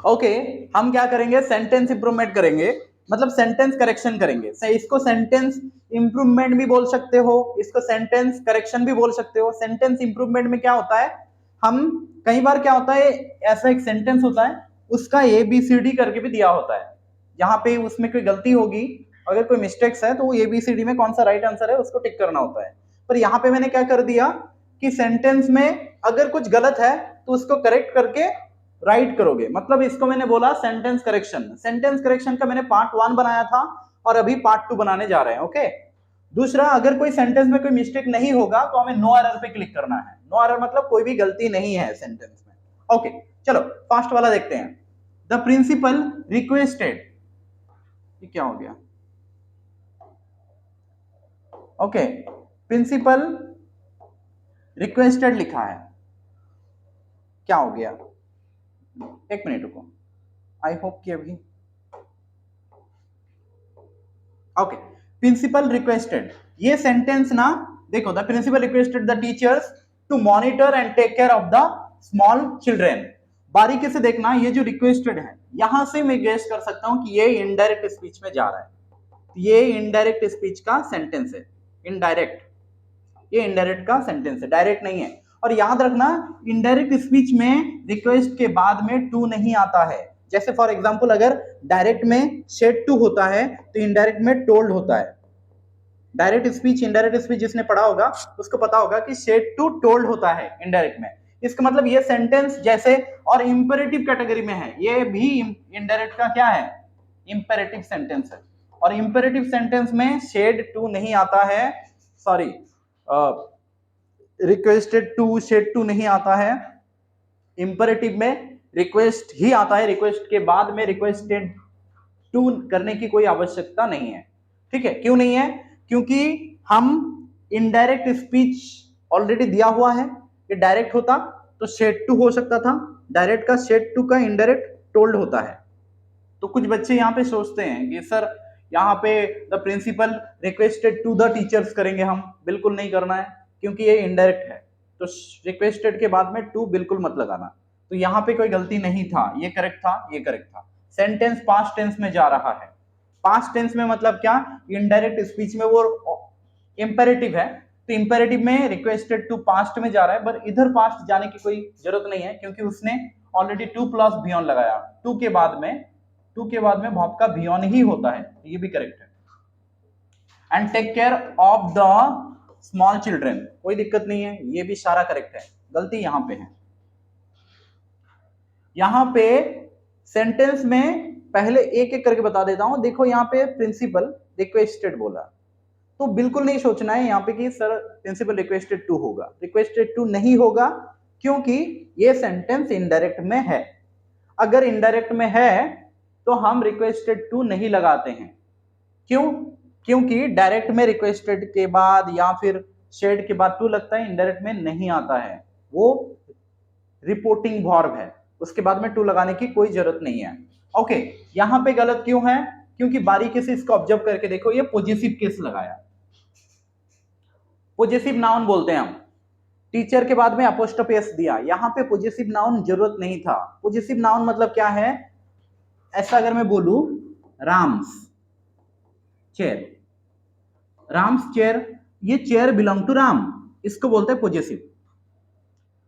Okay, हम क्या करेंगे, सेंटेंस इंप्रूवमेंट करेंगे, मतलब सेंटेंस करेक्शन करेंगे। इसको सेंटेंस इंप्रूवमेंट भी बोल सकते हो, इसको सेंटेंस करेक्शन भी बोल सकते हो। सेंटेंस इंप्रूवमेंट में क्या होता है, हम कई बार क्या होता है, ऐसा एक सेंटेंस होता है उसका ABCD करके भी दिया होता है, यहाँ पे उसमें कोई गलती होगी, अगर कोई मिस्टेक्स है तो वो ABCD में कौन सा राइट आंसर है उसको टिक करना होता है। पर यहाँ पे मैंने क्या कर दिया कि सेंटेंस में अगर कुछ गलत है तो उसको करेक्ट करके राइट करोगे, मतलब इसको मैंने बोला सेंटेंस करेक्शन। सेंटेंस करेक्शन का मैंने पार्ट 1 बनाया था और अभी पार्ट 2 बनाने जा रहे हैं। ओके, दूसरा, अगर कोई सेंटेंस में कोई मिस्टेक नहीं होगा तो हमें नो एरर पे क्लिक करना है। नो एरर मतलब कोई भी गलती नहीं है सेंटेंस में। ओके, चलो फास्ट वाला देखते हैं। द प्रिंसिपल रिक्वेस्टेड, ये क्या हो गया? ओके, प्रिंसिपल रिक्वेस्टेड लिखा है, क्या हो गया? एक मिनट रुको, आई होप कि अभी ओके। प्रिंसिपल रिक्वेस्टेड, ये सेंटेंस ना देखो, the principal requested the teachers to monitor and take care of the small children. बारीकी से देखना, ये जो रिक्वेस्टेड है यहां से मैं गेस कर सकता हूं कि ये इनडायरेक्ट स्पीच में जा रहा है, ये इनडायरेक्ट स्पीच का सेंटेंस है। इनडायरेक्ट, ये इनडायरेक्ट का सेंटेंस है, डायरेक्ट नहीं है। और याद रखना, इनडायरेक्ट स्पीच में रिक्वेस्ट के बाद में टू नहीं आता है। जैसे फॉर एग्जांपल अगर डायरेक्ट में सेड टू होता है तो इनडायरेक्ट में टोल्ड होता है। डायरेक्ट स्पीच, इनडायरेक्ट स्पीच जिसने पढ़ा होगा उसको पता होगा कि सेड टू टोल्ड होता है इनडायरेक्ट में। इसका मतलब ये सेंटेंस जैसे और इंपेरेटिव कैटेगरी में है, ये भी इनडायरेक्ट का क्या है, इंपेरेटिव सेंटेंस है। और इंपेरेटिव सेंटेंस में सेड टू नहीं आता है, sorry, requested to, said to नहीं आता है। इंपेरेटिव में रिक्वेस्ट ही आता है, रिक्वेस्ट के बाद में रिक्वेस्टेड टू करने की कोई आवश्यकता नहीं है। ठीक है, क्यों नहीं है? क्योंकि हम इनडायरेक्ट स्पीच ऑलरेडी दिया हुआ है। ये डायरेक्ट होता तो सेड टू हो सकता था, डायरेक्ट का सेड टू का इनडायरेक्ट टोल्ड होता है। तो कुछ बच्चे यहाँ पे सोचते हैं कि सर यहाँ पे the principal requested to the teachers करेंगे, हम बिल्कुल नहीं करना है क्योंकि ये इनडायरेक्ट है, तो रिक्वेस्टेड के बाद में टू बिल्कुल मत लगाना। तो यहाँ पे कोई गलती नहीं था, ये करेक्ट था, ये करेक्ट था। सेंटेंस पास्ट टेंस में जा रहा है। पास्ट टेंस में मतलब क्या, इनडायरेक्ट स्पीच में वो इंपेरेटिव है, तो इंपेरेटिव में रिक्वेस्टेड टू पास्ट में जा रहा है, पर इधर पास्ट जाने की कोई जरूरत नहीं है क्योंकि उसने ऑलरेडी टू प्लस बियॉन्ड लगाया। टू के बाद में वर्ब का बियॉन्ड ही होता है, ये भी करेक्ट है। And take care of the small children, कोई दिक्कत नहीं है, ये भी सारा करेक्ट है। गलती यहां पे है, यहां पे सेंटेंस में पहले एक एक करके बता देता हूं। देखो यहाँ पे प्रिंसिपल रिक्वेस्टेड बोला, तो बिल्कुल नहीं सोचना है यहाँ पे कि सर प्रिंसिपल रिक्वेस्टेड टू होगा, रिक्वेस्टेड टू नहीं होगा क्योंकि ये सेंटेंस इनडायरेक्ट में है। अगर इनडायरेक्ट में है तो हम रिक्वेस्टेड टू नहीं लगाते हैं। क्यों? क्योंकि डायरेक्ट में रिक्वेस्टेड के बाद या फिर शेड के बाद टू लगता है, इनडायरेक्ट में नहीं आता है, वो रिपोर्टिंग वर्ब है, उसके बाद में टू लगाने की कोई जरूरत नहीं है। ओके, यहां पे गलत क्यों है? क्योंकि बारीकी से इसको ऑब्जर्व करके देखो, ये पॉजिटिव केस लगाया। पॉजिटिव नाउन बोलते हैं हम, टीचर के बाद में अपोस्ट्रोफी एस दिया, यहां पे पॉजिटिव नाउन जरूरत नहीं था। पॉजिटिव नाउन मतलब क्या है, ऐसा अगर मैं बोलूं राम्स चेयर, राम्स चेयर, ये चेयर बिलोंग टू राम, इसको बोलते हैं पॉजिटिव।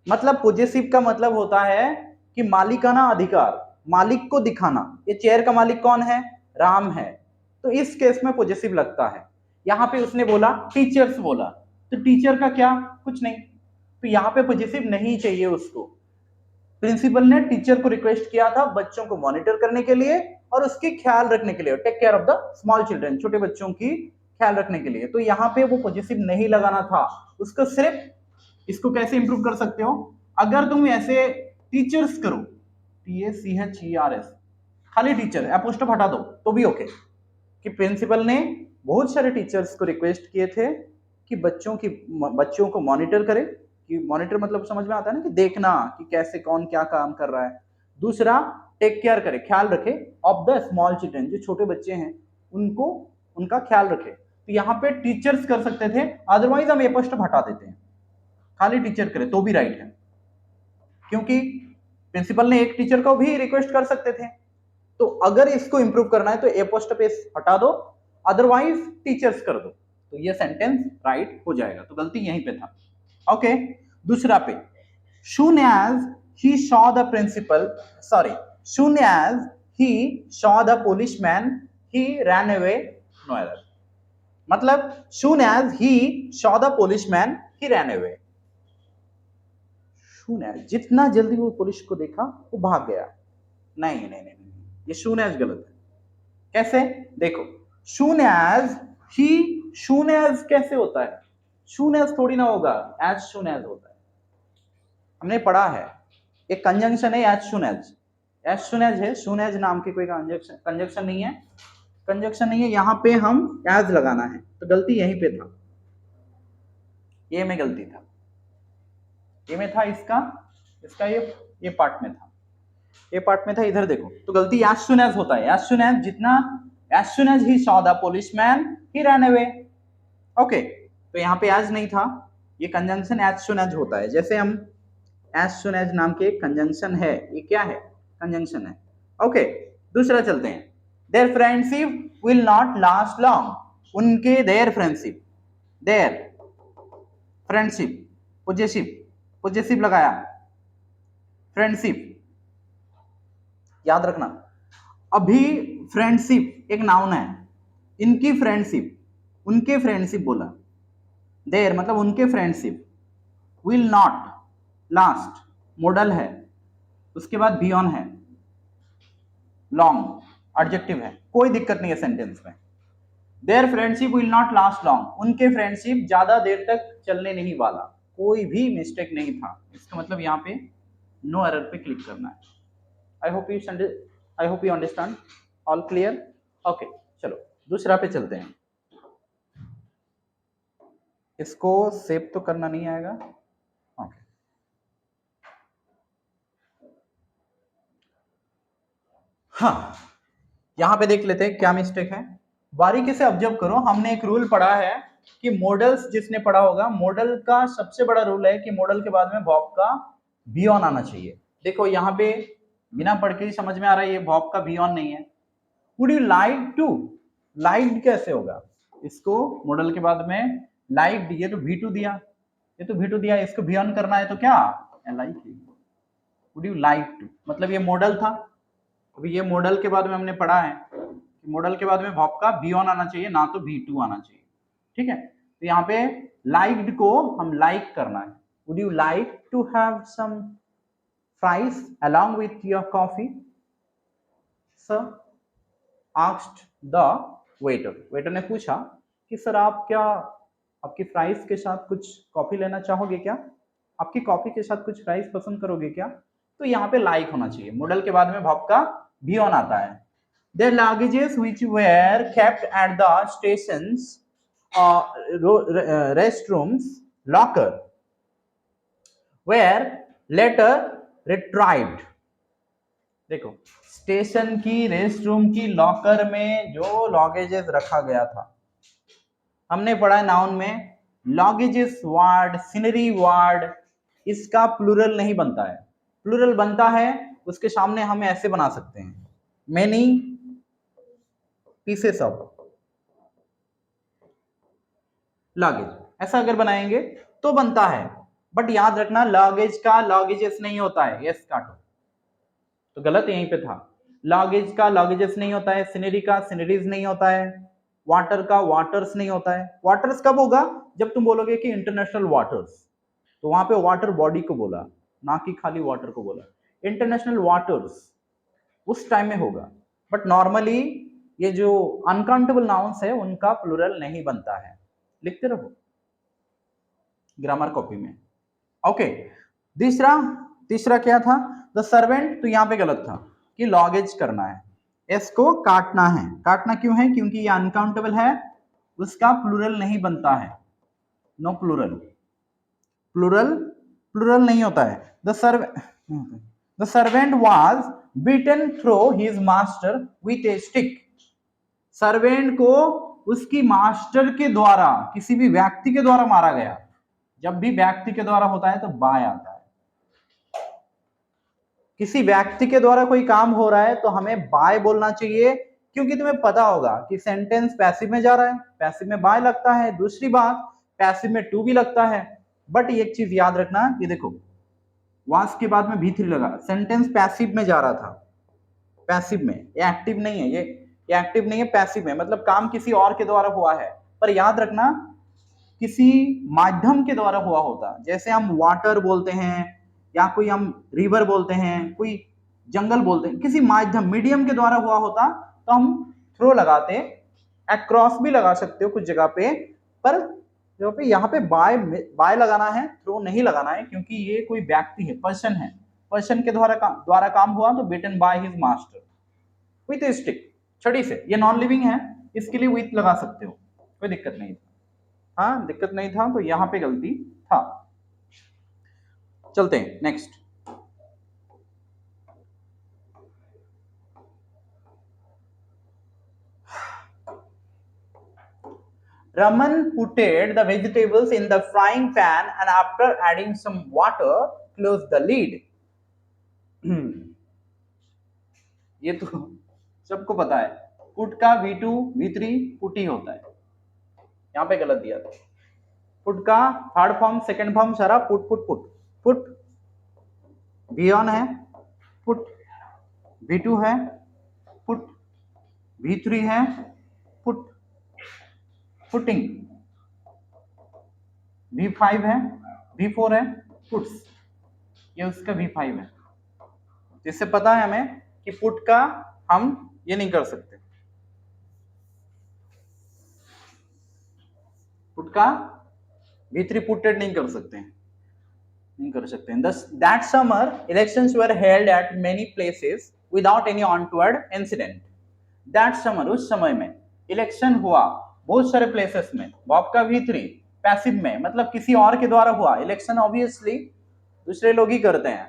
मतलब पॉजिटिव का मतलब होता है कि मालिकाना अधिकार, मालिक को दिखाना। ये चेयर का मालिक कौन है? राम है, तो इस केस में पॉजिटिव लगता है। यहां पे उसने बोला टीचर्स बोला, तो टीचर का क्या, कुछ नहीं, तो यहाँ पे पॉजिटिव नहीं चाहिए उसको। प्रिंसिपल ने टीचर को रिक्वेस्ट किया था बच्चों को मॉनिटर करने के लिए और उसकी ख्याल रखने के लिए, take care of the small children, छोटे बच्चों की ख्याल रखने के लिए, तो यहाँ पे वो पॉजिटिव नहीं लगाना था उसको। सिर्फ इसको कैसे इंप्रूव कर सकते हो, अगर तुम ऐसे टीचर्स करो, TACHERS, खाली टीचर अपोस्ट्रोफ हटा दो तो भी ओके, कि प्रिंसिपल ने बहुत सारे टीचर्स को रिक्वेस्ट किए थे कि बच्चों को मॉनिटर करे, कि मॉनिटर मतलब समझ में आता है ना, कि देखना कि कैसे कौन क्या काम कर रहा है। दूसरा, टेक केयर करे, ख्याल रखे ऑफ द स्मॉल चिल्ड्रन, जो छोटे बच्चे हैं उनको, उनका ख्याल रखे। तो यहाँ पे टीचर्स कर सकते थे, अदरवाइज हम अपोस्ट्रोफ हटा देते हैं, खाली टीचर करे तो भी राइट है, क्योंकि प्रिंसिपल ने एक टीचर को भी रिक्वेस्ट कर सकते थे। तो अगर इसको इंप्रूव करना है तो एपोस्ट्रोफी एस हटा दो, अदरवाइज टीचर्स कर दो, तो ये सेंटेंस राइट हो जाएगा। तो गलती यहीं पे था। ओके, दूसरा पे, soon as he saw the principal, sorry, soon as he saw the policeman, he ran away. No error. मतलब soon as he saw the policeman, he ran away. soon as, जितना जल्दी वो पुलिस को देखा वो भाग गया। नहीं नहीं नहीं, ये soon as गलत है। कैसे? देखो, soon as he, soon as कैसे होता है? soon as थोड़ी ना होगा, as soon as होता है। हमने पढ़ा है, एक कंजंक्शन है as soon as है, soon as नाम की कोई कंजंक्शन नहीं है, यहाँ पे हम as लगाना है। तो गलती यहीं पे था, ये में गलती था, ये में था, इसका ये पार्ट में था, ये पार्ट में था, इधर देखो। तो गलती as soon as होता है, as soon as, जितना as soon as he saw the policeman, he ran away। Okay, तो यहाँ पे as नहीं था, ये कंजंक्शन as soon as होता है। जैसे हम as soon as नाम के कंजंक्शन है, ये क्या है? कंजंक्शन है। ओके, दूसरा चलते हैं। their friendship will not last long, उनके their friendship पोजेसिव लगाया, फ्रेंडशिप याद रखना। अभी फ्रेंडशिप एक नाउन है, इनकी फ्रेंडशिप, उनके फ्रेंडशिप बोला, देयर मतलब उनके friendship, will not last model है, उसके बाद बियॉन्ड है, लॉन्ग एडजेक्टिव है, कोई दिक्कत नहीं है सेंटेंस में। Their friendship will not last long, उनके फ्रेंडशिप ज्यादा देर तक चलने नहीं वाला, कोई भी मिस्टेक नहीं था। इसका मतलब यहाँ पे नो एरर पे क्लिक करना है। I hope you understand, all clear? Okay, चलो दूसरा पे चलते हैं। इसको सेव तो करना नहीं आएगा। ओके, हाँ, यहां पे देख लेते हैं क्या मिस्टेक है। बारीकी से ऑब्जर्व करो, हमने एक रूल पढ़ा है कि मॉडल्स, जिसने पढ़ा होगा, मॉडल का सबसे बड़ा रूल है कि मॉडल के बाद में वर्ब का बी ऑन आना चाहिए। देखो यहाँ पे बिना पढ़ के ही समझ में आ रहा है ये वर्ब का बी ऑन नहीं है। Would you like to, liked कैसे होगा? इसको मॉडल के बाद में लाइक्ड, ये तो V2 दिया, ये तो V2 दिया, इसको बी ऑन करना है तो क्या? Like. Would you like to मतलब ये मॉडल था, अभी ये मॉडल के बाद में हमने पढ़ा है कि मॉडल के बाद में वर्ब का बी ऑन आना चाहिए, ना तो V2 आना चाहिए। ठीक है, तो यहाँ पे लाइक्ड को हम लाइक करना है। Would you like to have some fries along with your coffee, sir? asked the waiter. Waiter ने पूछा कि सर आप क्या आपकी फ्राइज के साथ कुछ कॉफी लेना चाहोगे क्या? आपकी कॉफी के साथ कुछ फ्राइज पसंद करोगे क्या? तो यहाँ पे लाइक होना चाहिए, मॉडल के बाद में वर्ब का बी ऑन आता है। Their luggages which were kept at the stations, restrooms, locker were later retrieved. देखो, स्टेशन की, रेस्ट रूम की, लॉकर में जो लॉगेजेस रखा गया था, हमने पढ़ा है नाउन में लॉगेजेस वर्ड, सीनरी वर्ड, इसका प्लूरल नहीं बनता है। प्लूरल बनता है उसके सामने हम ऐसे बना सकते हैं, मेनी पीसेस ऑफ लगेज, ऐसा अगर बनाएंगे तो बनता है। बट याद रखना लगेज का लॉगेजेस नहीं होता है, यस काटो, तो गलत यहीं पे था। लॉगेज का लॉगेजेस नहीं होता है, सिनरी का सिनरीज नहीं होता है, वाटर का वाटर्स नहीं होता है। वाटर्स कब होगा? जब तुम बोलोगे कि इंटरनेशनल वाटर्स, तो वहां पे वाटर बॉडी को बोला, ना कि खाली वाटर को बोला। इंटरनेशनल वाटर्स उस टाइम में होगा, बट नॉर्मली ये जो अनकाउंटेबल नाउन्स है उनका प्लूरल नहीं बनता है। लिखते रहो ग्रामर कॉपी में। ओके, तीसरा क्या था? द सर्वेंट, तो यहाँ पे गलत था कि लॉगेज करना है, एस को काटना है। काटना क्यों है? क्योंकि ये अनकाउंटेबल है, उसका प्लूरल नहीं बनता है, नो प्लूरल, प्लूरल नहीं होता है। The servant was beaten through his master with A stick, servant को उसकी मास्टर के द्वारा, किसी भी व्यक्ति के द्वारा मारा गया। जब भी व्यक्ति के द्वारा होता है तो बाय आता है। किसी व्यक्ति के द्वारा कोई काम हो रहा है तो हमें बाय बोलना चाहिए, क्योंकि तुम्हें पता होगा कि सेंटेंस पैसिव में जा रहा है, पैसिव में बाय लगता है। दूसरी बात, पैसिव में टू भी लगता है। बट एक चीज याद रखना, ये देखो वास के बाद में भी थ्री लगा, सेंटेंस पैसिव में जा रहा था, पैसिव में, ये एक्टिव नहीं है, ये एक्टिव नहीं है, पैसिव में, मतलब काम किसी और के द्वारा हुआ है। पर याद रखना किसी माध्यम के द्वारा हुआ होता, जैसे हम वाटर बोलते हैं या कोई हम रिवर बोलते हैं, कोई जंगल बोलते हैं, किसी माध्यम मीडियम के द्वारा हुआ होता तो हम थ्रो लगाते, अक्रॉस भी लगा सकते हो कुछ जगह पे, पर जो पे यहाँ पे बाय लगाना है, थ्रो नहीं लगाना है, क्योंकि ये कोई व्यक्ति है, पर्सन है, पर्सन के द्वारा काम हुआ तो beaten by his master with stick, छड़ी से। ये नॉन लिविंग है, इसके लिए विथ लगा सकते हो, कोई दिक्कत नहीं था। हाँ दिक्कत नहीं था, तो यहाँ पे गलती था। चलते हैं next. Raman putted the vegetables in the frying pan and after adding some water closed the lid. ये तो सबको पता है, पुट का V2 V3 पुटी होता है, यहाँ पे गलत दिया था। पुट का थर्ड फॉर्म सेकंड फॉर्म सारा पुट पुट पुट पुट, बियॉन है, पुट V2 है, पुट V3 है, पुट पुटिंग V5 है, V4 है, पुट्स, ये उसका V5 है। जिससे पता है हमें कि पुट का हम ये नहीं कर सकते, पुट का V3 पुटेड नहीं कर सकते हैं, नहीं कर सकते हैं। Thus, that summer elections were held at many places without any untoward incident. That summer, उस समय में इलेक्शन हुआ बहुत सारे प्लेसेस में, बॉब का V3 पैसिव में, मतलब किसी और के द्वारा हुआ। इलेक्शन ऑब्वियसली दूसरे लोग ही करते हैं,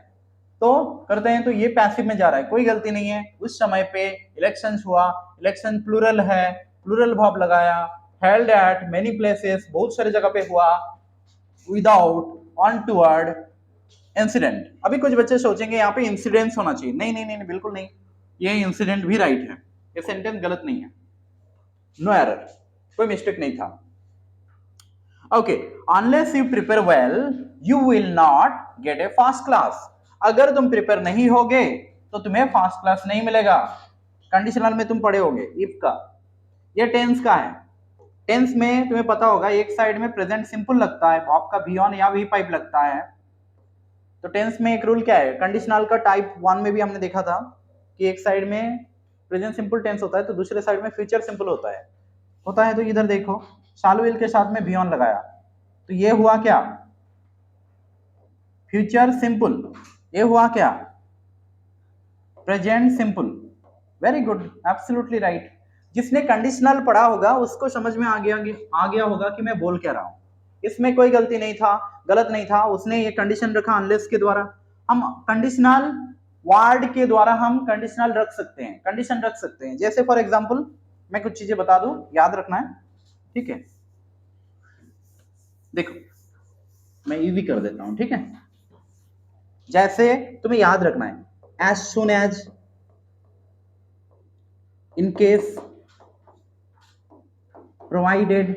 तो ये पैसिव में जा रहा है, कोई गलती नहीं है। उस समय पे इलेक्शन हुआ, इलेक्शन प्लूरल है, प्लूरल वर्ब लगाया, हेल्ड एट मेनी प्लेसेस, बहुत सारी जगह पे हुआ, विदाउट अनटुवर्ड इंसिडेंट। अभी कुछ बच्चे सोचेंगे यहाँ पे इंसिडेंस होना चाहिए, नहीं नहीं नहीं, बिल्कुल नहीं, ये इंसिडेंट भी राइट है, ये सेंटेंस गलत नहीं है, नो एरर, कोई मिस्टेक नहीं था। Okay, unless you prepare well you will not gate A first class. अगर तुम प्रिपेयर नहीं होगे तो तुम्हें फर्स्ट क्लास नहीं मिलेगा। कंडीशनल में तुम पढ़े होगे इफ का, ये टेंस का है। टेंस में तुम्हें पता होगा एक साइड में प्रेजेंट सिंपल लगता है, वर्ब का बी ऑन या वी पाइप लगता है। तो टेंस में एक रूल क्या है, कंडीशनल का टाइप 1 में भी हमने देखा था कि एक साइड में प्रेजेंट सिंपल टेंस होता है तो दूसरे साइड में फ्यूचर सिंपल होता है। तो इधर देखो, शालू विल के साथ में बी ऑन लगाया तो ये हुआ क्या, फ्यूचर सिंपल, ये हुआ क्या, present simple. Very good, absolutely right. जिसने कंडीशनल पढ़ा होगा उसको समझ में आ गया होगा कि मैं बोल क्या रहा हूं। इसमें कोई गलती नहीं था, गलत नहीं था, उसने ये कंडीशन रखा अनलेस के द्वारा। हम कंडीशनल वर्ड के द्वारा हम कंडीशनल रख सकते हैं, कंडीशन रख सकते हैं। जैसे फॉर एग्जांपल मैं कुछ चीजें बता दूं, याद रखना है, ठीक है। देखो मैं इजी कर देता हूं, ठीक है। जैसे तुम्हें याद रखना है, एज सुन एज, इन केस, प्रोवाइडेड,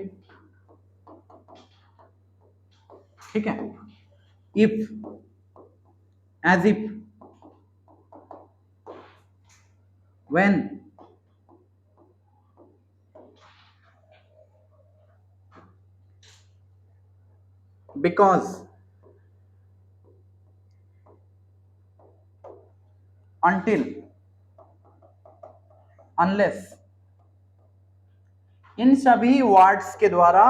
ठीक है, if, as if, when, because, until, unless, इन सभी वर्ड्स के द्वारा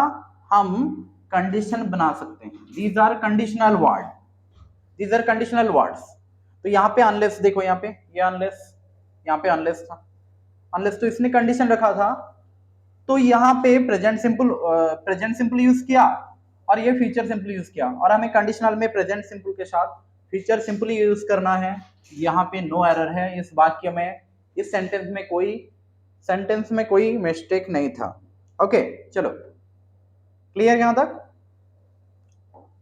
हम कंडीशन बना सकते हैं। These are conditional word, these are conditional words. तो यहाँ पे अनलेस देखो, यहाँ पे ये अनलेस, यहाँ पे अनलेस था, अनलेस तो इसने कंडीशन रखा था, तो यहाँ पे प्रेजेंट सिंपल यूज किया और ये फ्यूचर सिंपल यूज किया, और हमें कंडीशनल में प्रेजेंट सिंपल के साथ फ्यूचर सिंपल यूज करना है। यहाँ पे नो एरर है इस वाक्य में, इस सेंटेंस में कोई मिस्टेक नहीं था। ओके चलो, क्लियर यहां तक।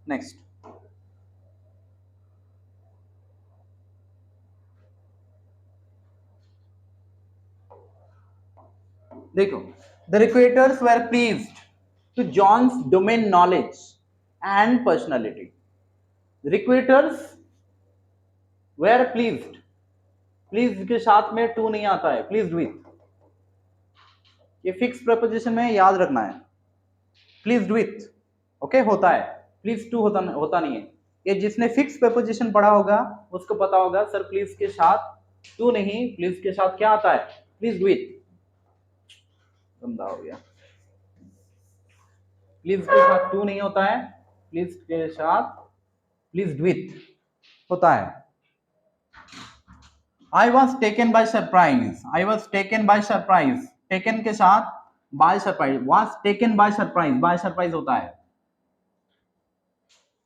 नेक्स्ट, देखो, the recruiters were pleased to John's domain knowledge and personality. Recruiters were pleased, please के साथ में टू नहीं आता है, प्लीज्ड विथ, ये फिक्स प्रपोजिशन में याद रखना है। प्लीज्ड विथ ओके होता है, प्लीज टू होता नहीं है। ये जिसने फिक्स प्रपोजिशन पढ़ा होगा उसको पता होगा सर प्लीज के साथ टू नहीं, प्लीज के साथ क्या आता है, प्लीज विथ। गंदा हो गया, प्लीज के साथ टू नहीं होता है, प्लीज के साथ प्लीज विथ होता है। I was taken by surprise, I was taken by surprise, taken के साथ by surprise, was taken by surprise होता है,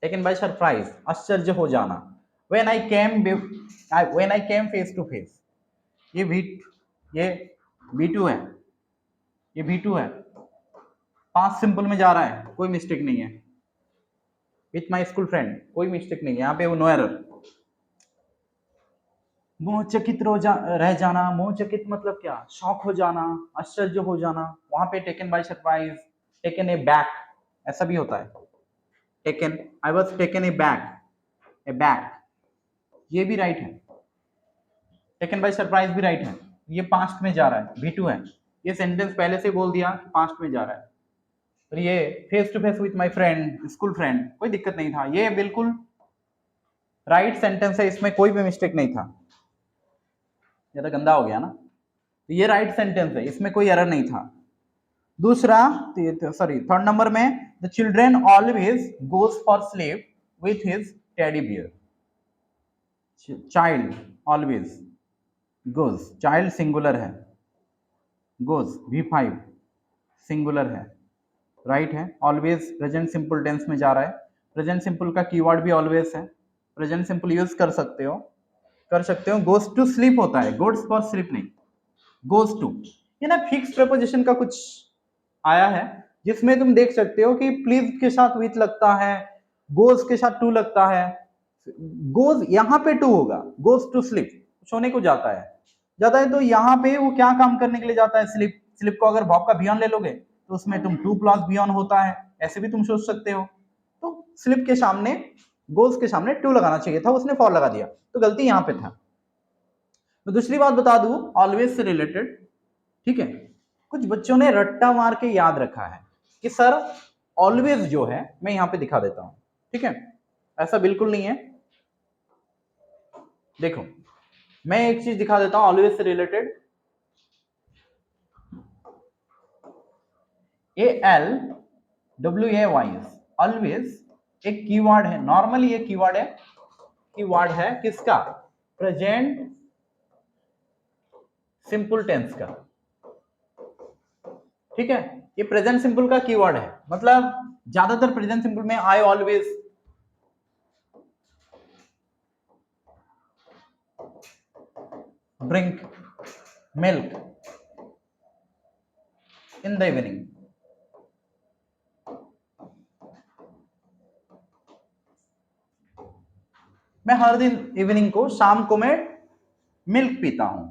टेकन बाय सरप्राइज आश्चर्य हो जाना। When I came face to face, ये B2 है, ये B2 है, पास्ट सिंपल में जा रहा है, कोई मिस्टेक नहीं है। विथ माई स्कूल फ्रेंड, कोई मिस्टेक नहीं है यहाँ पे, वो नो एरर। मोहचकित रह जाना, मोहचकित मतलब क्या, शॉक हो जाना, आश्चर्य हो जाना, वहां पे taken by surprise, taken a back ऐसा भी होता है। Taken, I was taken a back, ये भी राइट है। टेकन बाय सरप्राइज भी राइट है, ये पास्ट में जा रहा है, B2 है। ये सेंटेंस पहले से बोल दिया पास्ट में जा रहा है। और ये face to face with my friend, school friend, कोई दिक्कत नहीं था, ये बिल्कुल राइट सेंटेंस है, इसमें कोई भी मिस्टेक नहीं था। ये तो गंदा हो गया ना, तो ये राइट सेंटेंस है, इसमें कोई एरर नहीं था। दूसरा सॉरी थर्ड नंबर में, the children always goes for sleep with his teddy bear. Child always goes, child singular है, गोज V5 सिंगुलर है, राइट है। ऑलवेज प्रेजेंट सिंपल टेंस में जा रहा है, प्रेजेंट सिंपल का कीवर्ड भी ऑलवेज है, प्रेजेंट सिंपल यूज कर सकते हो, गोज टू स्लीप होता है, गोड्स फॉर स्लीप नहीं, गोज टू। ये ना फिक्स प्रपोजिशन का कुछ आया है जिसमें तुम देख सकते हो कि प्लीज के साथ विथ लगता है, गोज के साथ टू लगता है, गोज यहाँ पे टू होगा, गोज टू स्लीप सोने को जाता है तो यहाँ पे वो क्या काम करने के लिए जाता है, स्लीप। स्लीप को अगर वर्ब का बियॉन ले लोगे तो उसमें तुम टू प्लस बियॉन होता है, ऐसे भी तुम सोच सकते हो। तो स्लीप के सामने, गोज के सामने टू लगाना चाहिए था, उसने फॉर लगा दिया, तो गलती यहाँ पे था। तो दूसरी बात बता दूं ऑलवेज से रिलेटेड, ठीक है, कुछ बच्चों ने रट्टा मार के याद रखा है कि सर ऑलवेज जो है, मैं यहां पे दिखा देता हूं, ठीक है, ऐसा बिल्कुल नहीं है। देखो मैं एक चीज दिखा देता हूं always say related, ALWAYS always एक कीवर्ड है, नॉर्मली ये कीवर्ड है किसका, प्रेजेंट सिंपल टेंस का, ठीक है, ये प्रेजेंट सिंपल का कीवर्ड है, मतलब ज्यादातर प्रेजेंट सिंपल में I always, drink milk in the evening, मैं हर दिन इवनिंग को, शाम को मैं मिल्क पीता हूं,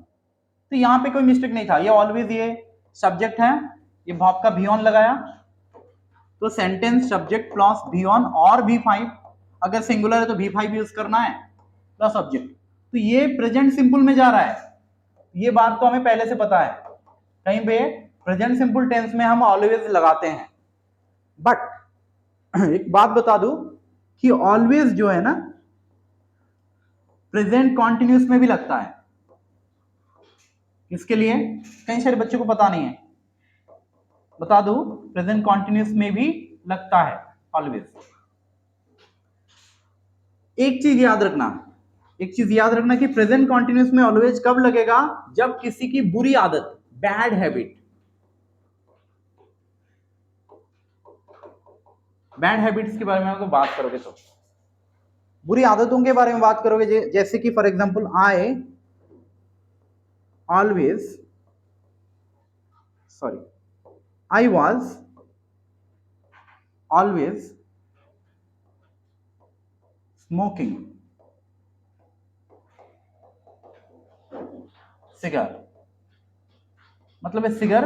तो यहां पे कोई मिस्टेक नहीं था, ये ऑलवेज ये सब्जेक्ट है, ये वर्ब का V1 लगाया, तो सेंटेंस सब्जेक्ट प्लस V1 और V5, अगर सिंगुलर है तो V5 यूज करना है प्लस सब्जेक्ट, तो ये प्रेजेंट सिंपल में जा रहा है, ये बात तो हमें पहले से पता है, कहीं पे प्रेजेंट सिंपल टेंस में हम ऑलवेज लगाते हैं। बट एक बात बता दूं कि ऑलवेज जो है ना प्रेजेंट कॉन्टिन्यूस में भी लगता है, किसके लिए, कई सारे बच्चों को पता नहीं है, बता दूं प्रेजेंट कॉन्टिन्यूस में भी लगता है ऑलवेज। एक चीज याद रखना कि प्रेजेंट कॉन्टिन्यूस में ऑलवेज कब लगेगा, जब किसी की बुरी आदत, बैड हैबिट, बैड हैबिट्स के बारे में तो बात करोगे, तो बुरी आदतों के बारे में बात करोगे, जैसे कि for example I was always smoking cigar, मतलब सिगर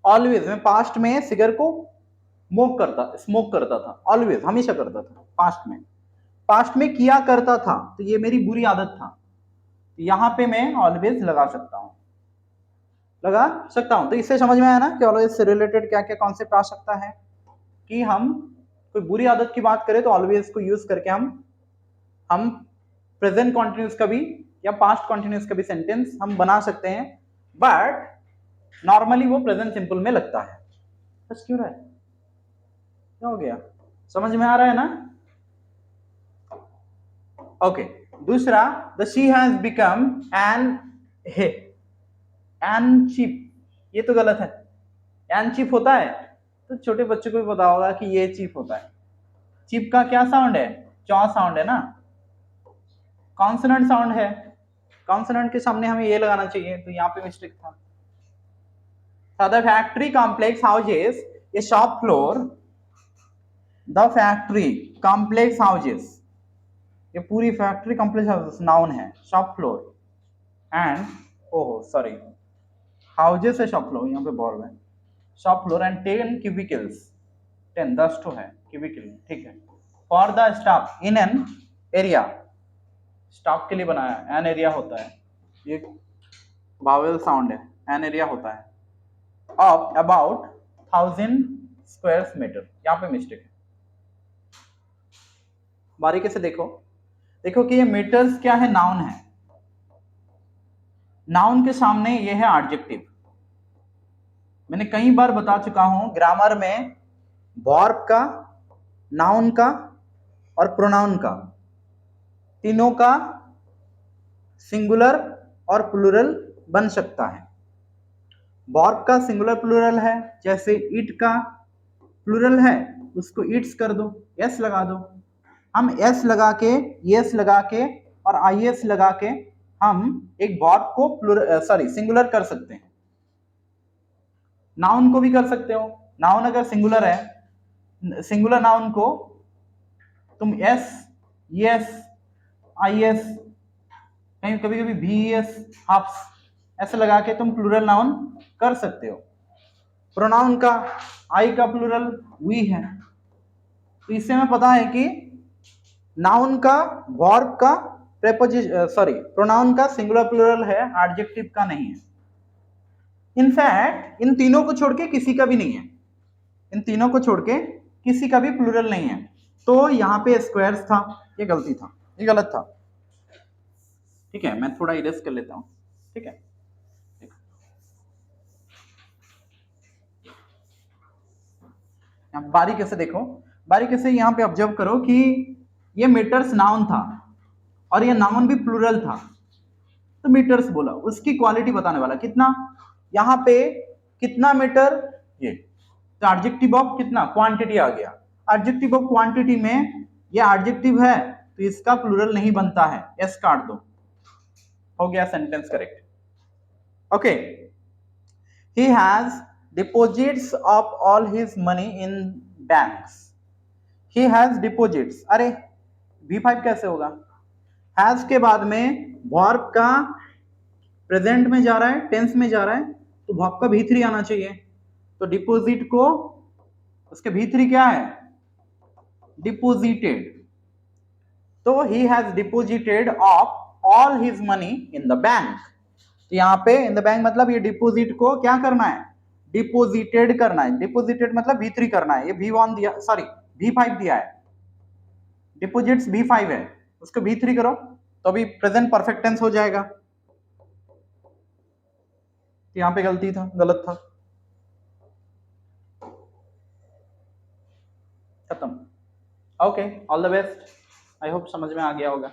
ऑलवेज मैं पास्ट में सिगर को स्मोक करता था, ऑलवेज हमेशा करता था, पास्ट में किया करता था, तो ये मेरी बुरी आदत था। तो यहाँ पे मैं ऑलवेज लगा सकता हूँ, तो इससे समझ में आया ना कि ऑलवेज से रिलेटेड क्या क्या कॉन्सेप्ट आ सकता है, कि हम कोई बुरी आदत की बात करें तो ऑलवेज को यूज करके हम प्रेजेंट कॉन्टिन्यूस का भी या पास्ट कॉन्टिन्यूस का भी सेंटेंस हम बना सकते हैं, बट नॉर्मली वो प्रेजेंट सिंपल में लगता है। बस क्यों रहा है, क्या हो गया, समझ में आ रहा है ना? ओके, दूसरा, the she has become an cheap, ये तो गलत है। एन चीप होता है तो छोटे बच्चों को भी पता होगा कि ये चीप होता है। चीप का क्या साउंड है, चौ साउंड है ना, कॉन्सोनेंट साउंड है, कॉन्सोनेंट के सामने हमें ये लगाना चाहिए, तो यहाँ पे मिस्टेक था। The factory complex houses a shop floor, the factory complex houses, ये पूरी फैक्ट्री कॉम्प्लेक्स हाउसेस नाउन है, shop floor and sorry houses है, शॉप फ्लोर यहाँ पे बोल रहे हैं, शॉप फ्लोर एंड 10 क्यूबिकल्स, 10 तो है क्यूबिकल, ठीक है, for the staff in an area, staff के लिए बनाया, एन एरिया होता है, ये वावेल साउंड है, एन एरिया होता है, ऑफ अबाउट 1000 स्क्वायर मीटर, यहाँ पे मिस्टेक है, बारीकी से देखो कि ये मीटर्स क्या है, नाउन है, नाउन के सामने ये है एडजेक्टिव। मैंने कई बार बता चुका हूं ग्रामर में वर्ब का, नाउन का और प्रोनाउन का, तीनों का सिंगुलर और प्लूरल बन सकता है। वर्ब का सिंगुलर प्लूरल है, जैसे इट का प्लूरल है, उसको इट्स कर दो, एस लगा दो, हम एस लगा के, एस लगा के और आई एस लगा के हम एक वर्ब को सिंगुलर कर सकते हैं। नाउन को भी कर सकते हो, नाउन अगर सिंगुलर है, सिंगुलर नाउन को तुम एस, एस, आई एस, कहीं कभी कभी भी एस, हाफ्स ऐसे लगा के तुम प्लूरल नाउन कर सकते हो। प्रोनाउन का आई का प्लूरल वी है, तो इससे हमें पता है कि नाउन का, वर्ब का, प्रोनाउन का सिंगुलर प्लूरल है, एडजेक्टिव का नहीं है। इनफैक्ट इन तीनों को छोड़ के किसी का भी नहीं है, इन तीनों को छोड़ के किसी का भी प्लूरल नहीं है, तो यहाँ पे स्क्वायर्स था, ये गलती था, ये गलत था, ठीक है, मैं थोड़ा इरेज कर लेता हूँ, ठीक है। बारीकी से देखो, बारीकी से यहाँ पे ऑब्जर्व करो कि ये मीटर्स नाउन था और ये नाउन भी प्लूरल था, तो मीटर्स बोला, उसकी क्वालिटी बताने वाला कितना, यहाँ पे कितना मीटर, ये तो एडजेक्टिव ऑफ कितना, क्वांटिटी आ गया, एडजेक्टिव ऑफ क्वांटिटी में ये एडजेक्टिव है तो इसका प्लूरल नहीं बनता है, एस काट दो, हो गया sentence correct. Okay, he has deposits of all his money in banks, he has deposits, अरे V5 कैसे होगा, हैज के बाद में वर्ब का प्रेजेंट में जा रहा है, टेंस में जा रहा है, तो वर्ब का V3 आना चाहिए, तो डिपोजिट को उसके V3 क्या है, डिपोजिटेड, तो he has deposited of all his money in the bank, तो यहाँ पे इन द बैंक मतलब ये डिपोजिट को क्या करना है, डिपोजिटेड करना है, डिपोजिटेड मतलब V3 करना है, ये V1 दिया, सॉरी V5 दिया है, डिपोजिट्स V5 है, उसको V3 करो तो अभी प्रेजेंट परफेक्ट टेंस हो जाएगा, यहाँ पे गलत था, खत्म। Okay, all the best, I hope समझ में आ गया होगा।